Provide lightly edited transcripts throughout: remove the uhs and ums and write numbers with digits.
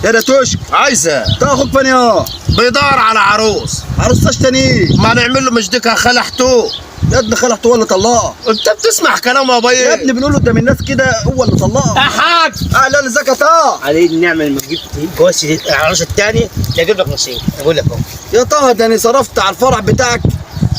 يا ده توشك عايزه ده اخوك فين يا؟ بيدور على عروس. عروستاش تاني؟ ما نعمل له مش ديك خلحته. يا ابني خلعته هو اللي طلقها. انت بتسمع كلام ابويا؟ يا ابني بنقول له قدام الناس كده هو اللي طلقها. حاج اهلا ازيك يا طه؟ علي النعمه لما تجيب جوز العروس الثاني تجيب لك نصيب، اقول لك اهو. يا طه ده انا صرفت على الفرح بتاعك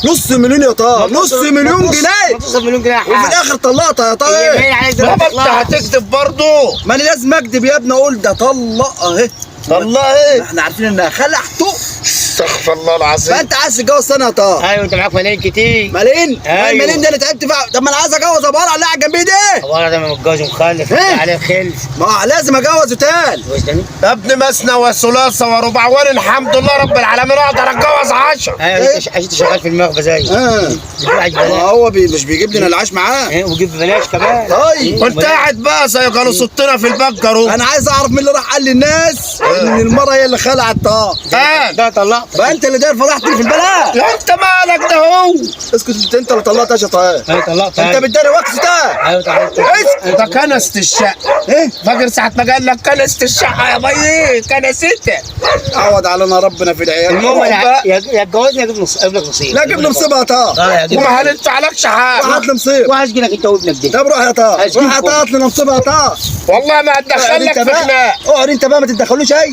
نص مليون يا طه، نص مليون جنيه نص مليون جنيه يا وفي حاج. الاخر طلقتها يا طه. هي ايه؟ باين عليك بابا دلوقتي انت هتكذب برضه. ما انا لازم اكذب يا ابني اقول ده طلقها اهي. والله احنا عارفين انها خلعته. استغفر الله العظيم. فانت عايز تتجوز سنه يا طه؟ ايوه انت معاك ملايين كتير. ملايين؟ أيوة. الملايين ده انا تعبت فيها. طب ما انا عايز اجوز ابو على اللي قاعد جنبي ده. والله ده متجوز ومخلف إيه؟ عليه خلف. ما لازم اجوزه تاني. جوز تاني؟ يا ابني مثنى وثلاثة ورباع وانا الحمد لله رب العالمين اقدر اتجوز 10. ايوه انت شغال في المخبز اه بتبيع ما ببلاش. هو مش بيجيب لنا العيش معاه. ايه وجيب ببلاش كمان. طيب كنت قاعد بقى زي كانوا صوتنا في البنكر. انا عايز اعرف مين اللي راح قال للناس ان المرة هي اللي خلعت طه. قال ده طلقت. بقى انت اللي داير فضحت لي في البلاء. يا انت مالك ده هو. اسكت انت اللي طلعت يا طه. ايوه طلقت. انت بتداري وقت ده. ايوه طلقت. ده كنست الشقة. ايه؟ فاكر ساعة ما قال لك كنست الشقة يا بيي كنستها. عوض علينا ربنا في العيال. المهم يا اتجوزني اجيب لك نصيب. لا جيب لي مصيبه يا طه. وما هندفعلكش روح حاجة. هات لي مصيبه. وهسجي لك انت وابنك ده. طب روح يا طه، هسجيكوا. روح يا طه هات لي مصيبه يا طه. والله ما هتدخلك في خناق. اقعد انت بقى ما تتدخلوش اي.